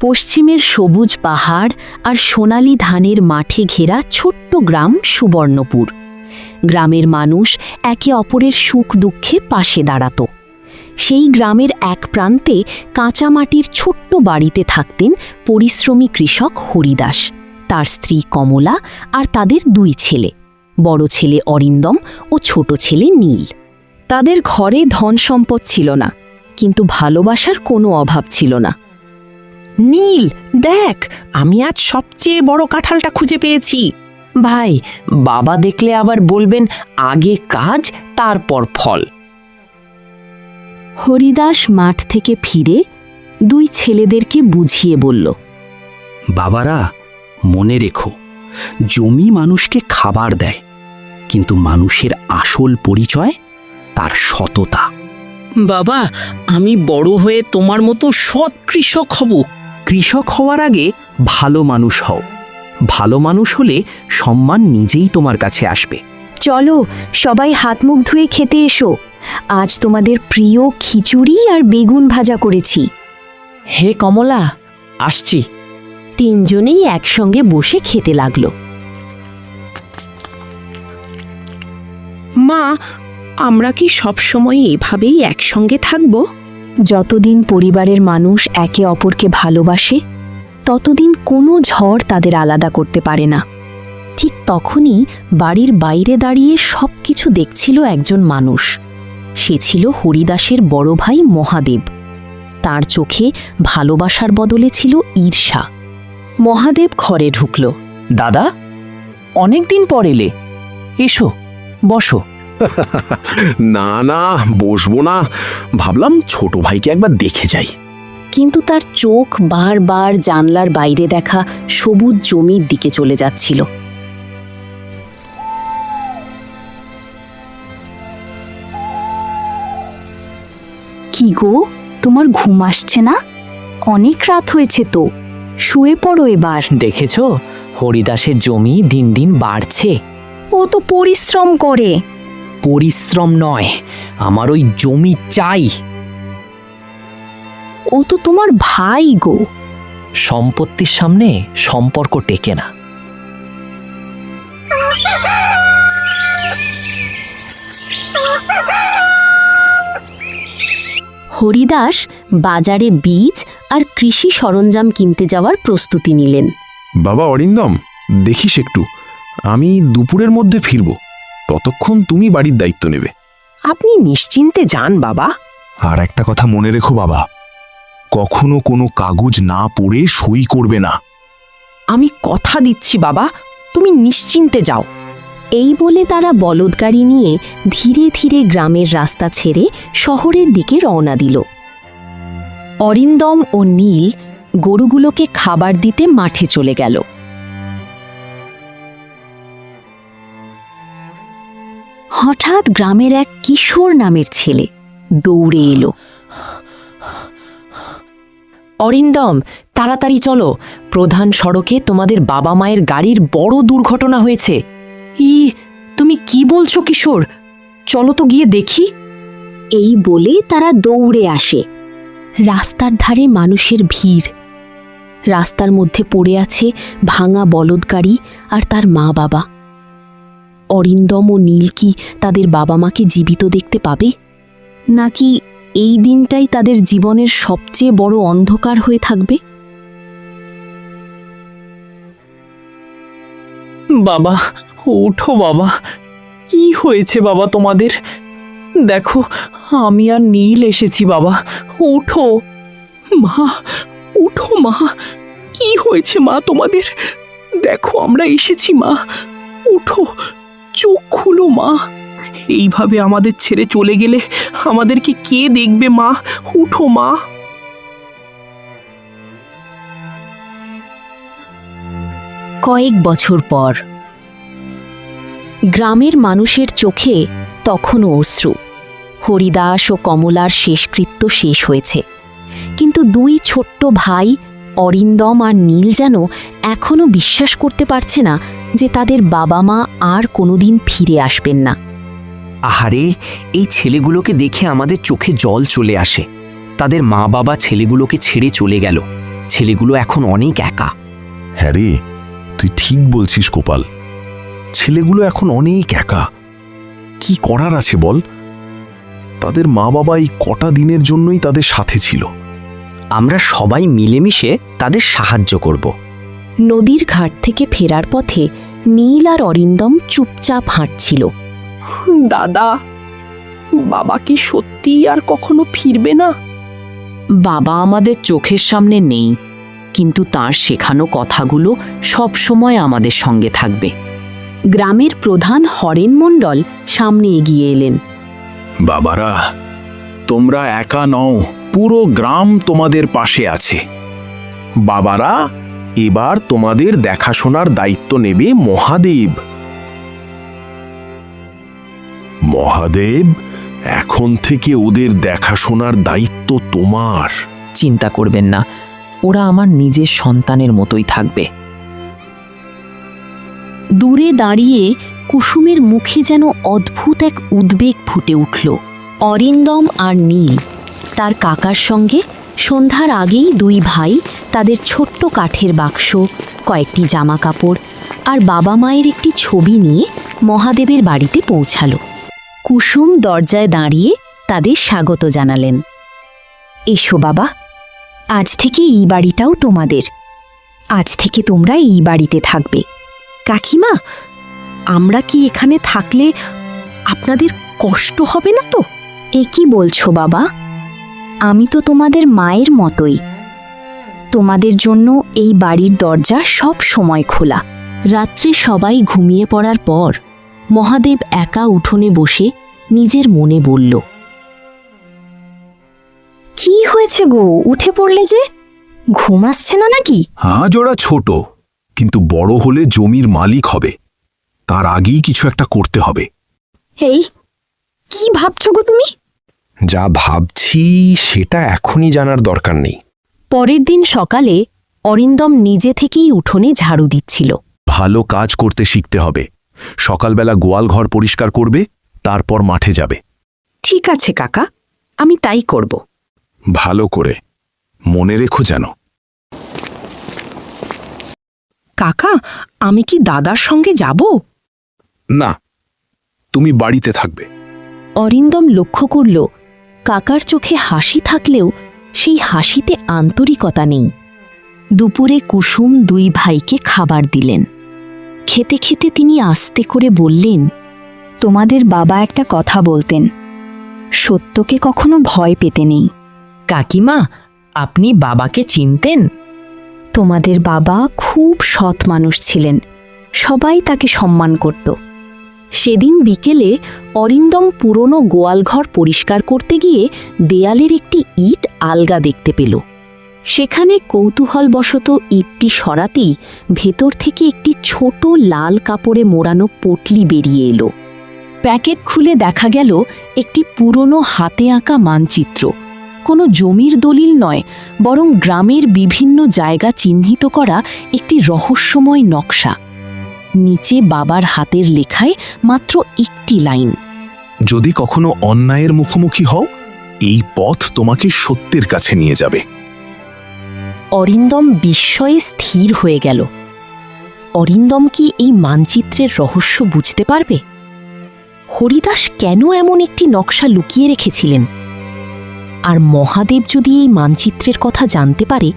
পশ্চিমের সবুজ পাহাড় আর সোনালি ধানের মাঠে ঘেরা ছোট্ট গ্রাম সুবর্ণপুর। গ্রামের মানুষ একে অপরের সুখ দুঃখে পাশে দাঁড়াত। সেই গ্রামের এক প্রান্তে কাঁচামাটির ছোট্ট বাড়িতে থাকতেন পরিশ্রমী কৃষক হরিদাস, তার স্ত্রী কমলা আর তাদের দুই ছেলে, বড় ছেলে অরিন্দম ও ছোট ছেলে নীল। তাদের ঘরে ধন সম্পদ ছিল না, কিন্তু ভালোবাসার কোনো অভাব ছিল না। নীল, দেখ, আমি আজ সবচেয়ে বড় কাঁঠালটা খুঁজে পেয়েছি। ভাই, বাবা দেখলে আবার বলবেন আগে কাজ তারপর ফল। হরিদাস মাঠ থেকে ফিরে দুই ছেলেদেরকে বুঝিয়ে বলল, বাবারা, মনে রেখো, জমি মানুষকে খাবার দেয়, কিন্তু মানুষের আসল পরিচয় তার সততা। বাবা, আমি বড় হয়ে তোমার মতো সৎ কৃষক হব। কৃষক হওয়ার আগে ভালো মানুষ হও। ভালো মানুষ হলে সম্মান নিজেই তোমার কাছে আসবে। চলো সবাই হাত মুখ ধুয়ে খেতে এসো, আজ তোমাদের প্রিয় খিচুড়ি আর বেগুন ভাজা করেছি। হে কমলা, আসছি। তিনজনেই একসঙ্গে বসে খেতে লাগলো। মা, আমরা কি সবসময় এভাবেই একসঙ্গে থাকব? যতদিন পরিবারের মানুষ একে অপরকে ভালোবাসে, ততদিন কোনো ঝড় তাদের আলাদা করতে পারে না। ঠিক তখনই বাড়ির বাইরে দাঁড়িয়ে সবকিছু দেখছিল একজন মানুষ। সে ছিল হরিদাসের বড় ভাই মহাদেব। তার চোখে ভালোবাসার বদলে ছিল ঈর্ষা। মহাদেব ঘরে ঢুকল। দাদা, অনেকদিন পর এলে, এসো বসো। না না, বসবো না, ভাবলাম ছোট ভাইকে একবার দেখে যাই। কিন্তু তার চোখ বারবার জানলার বাইরে দেখা সবুজ জমির দিকে চলে যাচ্ছিল। কি গো, তোমার ঘুম আসছে না? অনেক রাত হয়েছে তো, শুয়ে পড়ো এবার। দেখেছ, হরিদাসের জমি দিন দিন বাড়ছে। ও তো পরিশ্রম করে। পরিশ্রম নয়, আমার ওই জমি চাই। ও তো তোমার ভাই গো। সম্পত্তির সামনে সম্পর্ক টেকে না। হরিদাস বাজারে বীজ আর কৃষি সরঞ্জাম কিনতে যাওয়ার প্রস্তুতি নিলেন। বাবা অরিন্দম, দেখিস একটু, আমি দুপুরের মধ্যে ফিরব, ততক্ষণ তুমি বাড়ির দায়িত্ব নেবে। আপনি নিশ্চিন্তে যান বাবা। আর একটা কথা মনে রেখো বাবা, কখনো কোনো কাগজ না পড়ে সই করবে না। আমি কথা দিচ্ছি বাবা, তুমি নিশ্চিন্তে যাও। এই বলে তারা বলদগাড়ি নিয়ে ধীরে ধীরে গ্রামের রাস্তা ছেড়ে শহরের দিকে রওনা দিল। অরিন্দম ও নীল গরুগুলোকে খাবার দিতে মাঠে চলে গেল। হঠাৎ গ্রামের এক কিশোর নামের ছেলে দৌড়ে এলো। অরিন্দম, তাড়াতাড়ি চলো, প্রধান সড়কে তোমাদের বাবা মায়ের গাড়ির বড় দুর্ঘটনা হয়েছে। তুমি কি বলছো কিশোর? চলো তো গিয়ে দেখি। এই বলে তারা দৌড়ে আসে। রাস্তার ধারে মানুষের ভিড়। রাস্তার মধ্যে পড়ে আছে ভাঙা বলদগাড়ি আর তার মা বাবা। অরিন্দম ও নীল কি তাদের বাবা মাকে জীবিত দেখতে পাবে, নাকি এই দিনটাই তাদের জীবনের সবচেয়ে বড় অন্ধকার হয়ে থাকবে? বাবা, ওঠো বাবা, কি হয়েছে বাবা তোমাদের? দেখো, আমি আর নীল এসেছি বাবা, ওঠো। মা, উঠো মা, কি হয়েছে মা তোমাদের? দেখো, আমরা এসেছি মা, উঠো, চোখ খুলো মা। এইভাবে আমাদের ছেড়ে চলে গেলে আমাদেরকে কে দেখবে মা? উঠো মা। কয়েক বছর পর গ্রামের মানুষের চোখে তখনও অশ্রু। হরিদাস ও কমলার শেষকৃত্য শেষ হয়েছে, কিন্তু দুই ছোট্ট ভাই অরিন্দম আর নীল যেন এখনও বিশ্বাস করতে পারছে না যে তাদের বাবা মা আর কোনোদিন ফিরে আসবেন না। আহারে, এই ছেলেগুলোকে দেখে আমাদের চোখে জল চলে আসে। তাদের মা বাবা ছেলেগুলোকে ছেড়ে চলে গেল, ছেলেগুলো এখন অনেক একা। হ্যাঁ রে, তুই ঠিক বলছিস গোপাল। ছেলেগুলো এখন অনেক একা। কি করার আছে বল? তাদের মা বাবা এই কটা দিনের জন্যই তাদের সাথে ছিল। আমরা সবাই মিলেমিশে তাদের সাহায্য করব। নদীর ঘাট থেকে ফেরার পথে নীল আর অরিন্দম চুপচাপ হাঁটছিল। দাদা, বাবা কি সত্যিই আর কখনো ফিরবে না? বাবা আমাদের চোখের সামনে নেই, কিন্তু তার শেখানো কথাগুলো সব সময় আমাদের সঙ্গে থাকবে। গ্রামের প্রধান হরেন মণ্ডল সামনে এগিয়ে এলেন। বাবারা, তোমরা একা নও, পুরো গ্রাম তোমাদের পাশে আছে। বাবারা, এবার তোমাদের দেখাশোনার দায়িত্ব নেবে মহাদেব। মহাদেব, এখন থেকে ওদের দেখাশোনার দায়িত্ব তোমার। চিন্তা করবেন না, ওরা আমার নিজের সন্তানের মতোই থাকবে। দূরে দাঁড়িয়ে কুসুমের মুখে যেন অদ্ভুত এক উদ্বেগ ফুটে উঠল। অরিন্দম আর নীল তার কাকার সঙ্গে সন্ধ্যার আগেই দুই ভাই তাদের ছোট্ট কাঠের বাক্স, কয়েকটি জামা কাপড় আর বাবা মায়ের একটি ছবি নিয়ে মহাদেবের বাড়িতে পৌঁছালো। কুসুম দরজায় দাঁড়িয়ে তাদের স্বাগত জানালেন। এসো বাবা, আজ থেকে এই বাড়িটাও তোমাদের। আজ থেকে তোমরা এই বাড়িতে থাকবে। কাকিমা, আমরা কি এখানে থাকলে আপনাদের কষ্ট হবে না তো? এ কি বলছো বাবা? আমি তো তোমাদের মায়ের মতোই। তোমাদের জন্য এই বাড়ির দরজা সব সময় খোলা। রাত্রে সবাই ঘুমিয়ে পড়ার পর মহাদেব একা উঠোনে বসে নিজের মনে বলল, কি হয়েছে গো, উঠে পড়লে যে? ঘুম আসছে না নাকি? আজ ওরা ছোট, কিন্তু বড় হলে জমির মালিক হবে। তার আগেই কিছু একটা করতে হবে। এই, কি ভাবছো গো তুমি? যা ভাবছি সেটা এখনই জানার দরকার নেই। পরের দিন সকালে অরিন্দম নিজে থেকেই উঠোনে ঝাড়ু দিচ্ছিল। ভালো কাজ করতে শিখতে হবে। সকালবেলা গোয়াল ঘর পরিষ্কার করবে, তারপর মাঠে যাবে। ঠিক আছে কাকা, আমি তাই করব। ভালো করে মনে রেখো যেন। কাকা, আমি কি দাদার সঙ্গে যাব? না, তুমি বাড়িতে থাকবে। অরিন্দম লক্ষ্য করল কাকার চোখে হাসি থাকলেও সেই হাসিতে আন্তরিকতা নেই। দুপুরে কুসুম দুই ভাইকে খাবার দিলেন। খেতে খেতে তিনি আস্তে করে বললেন, তোমাদের বাবা একটা কথা বলতেন, সত্যকে কখনো ভয় পেতে নেই। কাকিমা, আপনি বাবাকে চিনতেন? তোমাদের বাবা খুব সৎ মানুষ ছিলেন, সবাই তাকে সম্মান করত। সেদিন বিকেলে অরিন্দম পুরনো গোয়ালঘর পরিষ্কার করতে গিয়ে দেয়ালের একটি ইট আলগা দেখতে পেল। সেখানে কৌতূহলবশত ইটটি সরাতেই ভেতর থেকে একটি ছোট লাল কাপড়ে মোড়ানো পটলি বেরিয়ে এলো। প্যাকেট খুলে দেখা গেল একটি পুরনো হাতে আঁকা মানচিত্র। কোনো জমির দলিল নয়, বরং গ্রামের বিভিন্ন জায়গা চিহ্নিত করা একটি রহস্যময় নকশা। নিচে বাবার হাতের লেখায় মাত্র একটি লাইন, যদি কখনো অন্যায়ের মুখোমুখি হও, এই পথ তোমাকে সত্যের কাছে নিয়ে যাবে। অরিন্দম বিস্ময়ে স্থির হয়ে গেল। অরিন্দম কি এই মানচিত্রের রহস্য বুঝতে পারবে? হরিদাস কেন এমন একটি নকশা লুকিয়ে রেখেছিলেন? আর মহাদেব যদি এই মানচিত্রের কথা জানতে পারে,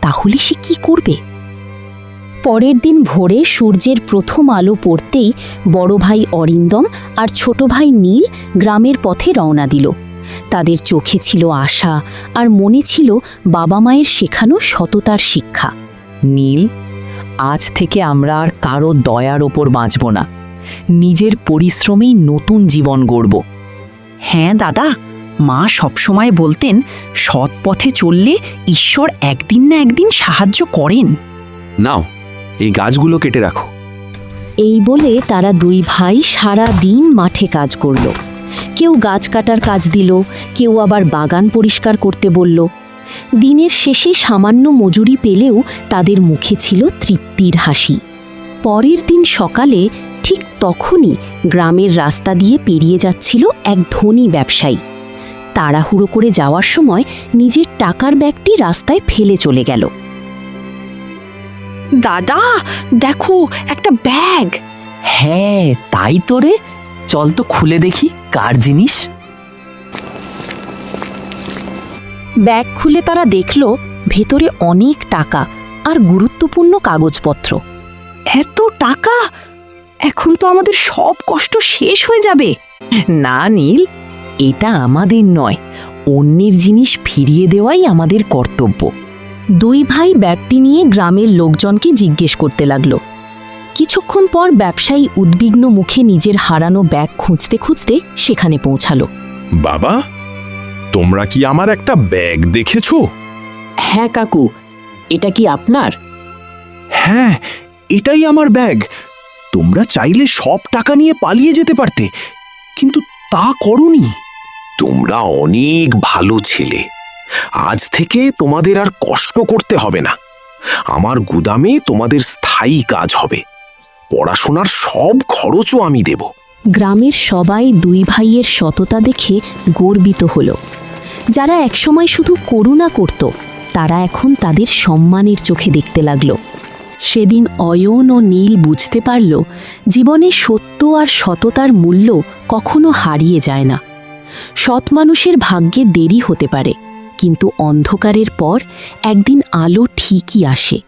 তাহলে সে কি করবে? পরের দিন ভোরে সূর্যের প্রথম আলো পড়তেই বড় ভাই অরিন্দম আর ছোট ভাই নীল গ্রামের পথে রওনা দিল। তাদের চোখে ছিল আশা, আর মনে ছিল বাবা মায়ের শেখানো সততার শিক্ষা। নীল, আজ থেকে আমরা আর কারো দয়ার ওপর বাঁচব না। নিজের পরিশ্রমেই নতুন জীবন গড়ব। হ্যাঁ দাদা, মা সবসময় বলতেন, সৎ পথে চললে ঈশ্বর একদিন না একদিন সাহায্য করেন। নাও, এই গাছগুলো কেটে রাখো। এই বলে তারা দুই ভাই সারা দিন মাঠে কাজ করল। কেউ গাছ কাটার কাজ দিল, কেউ আবার বাগান পরিষ্কার করতে বলল। দিনের শেষে সামান্য মজুরি পেলেও তাদের মুখে ছিল তৃপ্তির হাসি। পরের দিন সকালে ঠিক তখনই গ্রামের রাস্তা দিয়ে পেরিয়ে যাচ্ছিল এক ধনী ব্যবসায়ী। তাড়াহুড়ো করে যাওয়ার সময় নিজের টাকার ব্যাগটি রাস্তায় ফেলে চলে গেল। দাদা দেখো একটা ব্যাগ। হ্যাঁ তাই তো রে, চল তো খুলে দেখি কার জিনিস। ব্যাগ খুলে তারা দেখল ভেতরে অনেক টাকা আর গুরুত্বপূর্ণ কাগজপত্র। এত টাকা! এখন তো আমাদের সব কষ্ট শেষ হয়ে যাবে। না নীল, এটা আমাদের নয়, অন্যের জিনিস ফিরিয়ে দেওয়াই আমাদের কর্তব্য। দুই ভাই ব্যাগটি নিয়ে গ্রামের লোকজনকে জিজ্ঞেস করতে লাগল। কিছুক্ষণ পর ব্যবসায়ী উদ্বিগ্ন মুখে নিজের হারানো ব্যাগ খুঁজতে খুঁজতে সেখানে পৌঁছালো। বাবা, তোমরা কি আমার একটা ব্যাগ দেখেছো? হ্যাঁ কাকু, এটা কি আপনার? হ্যাঁ, এটাই আমার ব্যাগ। তোমরা চাইলে সব টাকা নিয়ে পালিয়ে যেতে পারতে, কিন্তু তা করোনি। তোমরা অনেক ভালো ছেলে। আজ থেকে তোমাদের আর কষ্ট করতে হবে না। আমার গুদামে তোমাদের স্থায়ী কাজ হবে। পড়াশোনার সব খরচও আমি দেব। গ্রামের সবাই দুই ভাইয়ের সততা দেখে গর্বিত হল। যারা একসময় শুধু করুণা করত, তারা এখন তাদের সম্মানের চোখে দেখতে লাগল। সেদিন অয়ন ও নীল বুঝতে পারল, জীবনে সত্য আর সততার মূল্য কখনো হারিয়ে যায় না। সৎ মানুষের ভাগ্যে দেরি হতে পারে, কিন্তু অন্ধকারের পর একদিন আলো ঠিকই আসে।